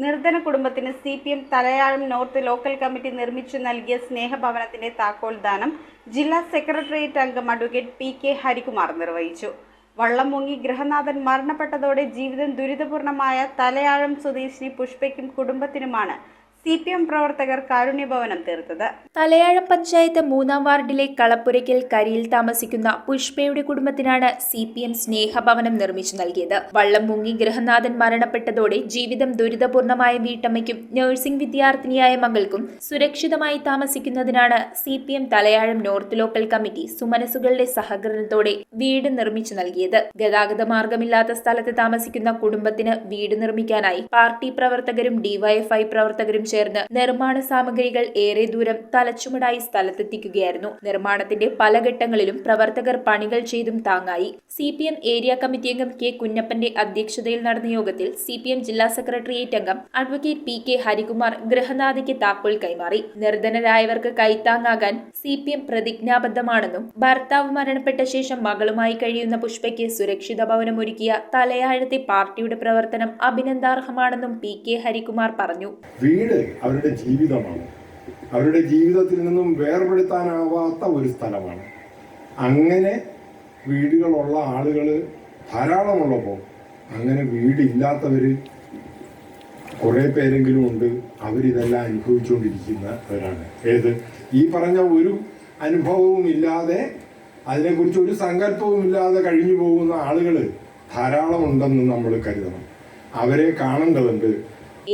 നിർധന കുടുംബത്തിന് CPM Thalayazham north local committee നിർമ്മിച്ചു നൽകിയ സ്നേഹഭവനത്തിന്റെ താക്കോൽദാനം ജില്ലാ സെക്രട്ടേറിയറ്റ് അംഗം അഡ്വക്കേറ്റ് PK ഹരികുമാർ നിർവഹിച്ചു. വള്ളം മുങ്ങി ഗൃഹനാഥൻ മരണപ്പെട്ടതോടെ ജീവിതം ദുരിതപൂർണമായ തലയാഴം സ്വദേശിനി പുഷ്പയ്ക്കും കുടുംബത്തിനുമാണ് CPM പ്രവർത്തകർ കാരുണ്യഭവനം തീർത്തത്. തലയാഴം പഞ്ചായത്ത് 3-ാം വാർഡിലെ കളപ്പുരയ്ക്കൽ കരിയിൽ താമസിക്കുന്ന പുഷ്പയുടെ കുടുംബത്തിനാണ് CPM സ്നേഹഭവനം നിർമ്മിച്ചു നൽകിയത്. വള്ളം മുങ്ങി ഗൃഹനാഥൻ മരണപ്പെട്ടതോടെ ജീവിതം ദുരിതപൂർണമായ വീട്ടമ്മയ്ക്കും നഴ്സിംഗ് വിദ്യാർത്ഥിനിയായ മകൾക്കും സുരക്ഷിതമായി താമസിക്കുന്നതിനാണ് CPM Thalayazham north local committee സുമനസുകളുടെ സഹകരണത്തോടെ വീട് നിർമ്മിച്ചു നൽകിയത്. ഗതാഗത മാർഗമില്ലാത്ത സ്ഥലത്ത് താമസിക്കുന്ന കുടുംബത്തിന് വീട് നിർമ്മിക്കാനായി പാർട്ടി പ്രവർത്തകരും DYFI പ്രവർത്തകരും ചേർന്ന് നിർമ്മാണ സാമഗ്രികൾ ഏറെ ദൂരം തലച്ചുമടായി സ്ഥലത്തെത്തിക്കുകയായിരുന്നു. നിർമ്മാണത്തിന്റെ പല ഘട്ടങ്ങളിലും പ്രവർത്തകർ പണികൾ ചെയ്തും താങ്ങായി. CPM ഏരിയ കമ്മിറ്റി അംഗം K കുഞ്ഞപ്പന്റെ അധ്യക്ഷതയിൽ നടന്ന യോഗത്തിൽ CPM ജില്ലാ സെക്രട്ടേറിയറ്റ് അംഗം അഡ്വക്കേറ്റ് PK ഹരികുമാർ ഗൃഹനാഥയ്ക്ക് താക്കോൽ കൈമാറി. നിർധനരായവർക്ക് കൈത്താങ്ങാകാൻ CPM പ്രതിജ്ഞാബദ്ധമാണെന്നും ഭർത്താവ് മരണപ്പെട്ട ശേഷം മകളുമായി കഴിയുന്ന പുഷ്പയ്ക്ക് സുരക്ഷിത ഭവനമൊരുക്കിയ തലയാഴത്തെ പാർട്ടിയുടെ പ്രവർത്തനം അഭിനന്ദാർഹമാണെന്നും PK ഹരികുമാർ പറഞ്ഞു. വീട് അവരുടെ ജീവിതമാണ്. അവരുടെ ജീവിതത്തിൽ നിന്നും വേർപെടുത്താനാവാത്ത ഒരു സ്ഥലമാണ്. അങ്ങനെ വീടുകളുള്ള ആളുകൾ ധാരാളമുള്ളപ്പോൾ അങ്ങനെ വീടില്ലാത്തവർ കുറേ പേരെങ്കിലും ഉണ്ട്. അവരിതെല്ലാം അനുഭവിച്ചുകൊണ്ടിരിക്കുന്നവരാണ്. ഈ പറഞ്ഞ ഒരു അനുഭവവും ഇല്ലാതെ, അതിനെക്കുറിച്ച് ഒരു സങ്കല്പവും ഇല്ലാതെ കഴിഞ്ഞു പോകുന്ന ആളുകൾ ധാരാളമുണ്ടെന്ന് നമ്മൾ കരുതണം. അവരെ കാണേണ്ടതുണ്ട്.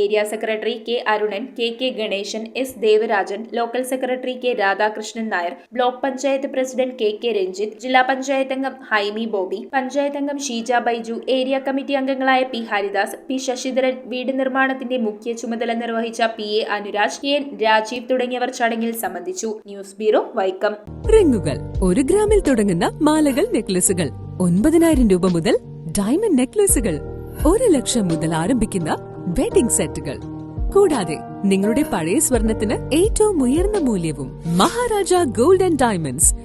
Area secretary K Arunan, KK Ganeshan, S Devarajan, local secretary K Radhakrishnan Nair, block panchayat president KK Ranjith, ജില്ലാ പഞ്ചായത്ത് അംഗം ഹൈമി ബോബി, പഞ്ചായത്ത് അംഗം ഷീജ ബൈജു, ഏരിയ കമ്മിറ്റി അംഗങ്ങളായ P ഹരിദാസ്, P ശശിധരൻ, വീട് നിർമ്മാണത്തിന്റെ മുഖ്യ ചുമതല നിർവഹിച്ച PA അനുരാജ്, KN രാജീവ് തുടങ്ങിയവർ ചടങ്ങിൽ സംബന്ധിച്ചു. News bureau, Vaikom. റിങ്ങുകൾ 1 ഗ്രാമിൽ തുടങ്ങുന്ന മാലകൾ, നെക്ലസുകൾ 9,000 രൂപ മുതൽ ഡയമണ്ട് നെക്ലസുകൾ 1 ലക്ഷം മുതൽ ആരംഭിക്കുന്ന വെഡിംഗ് സെറ്റുകൾ, കൂടാതെ നിങ്ങളുടെ പഴയ സ്വർണത്തിന് ഏറ്റവും ഉയർന്ന മൂല്യവും മഹാരാജ ഗോൾഡ് ആൻഡ് ഡയമണ്ട്സ്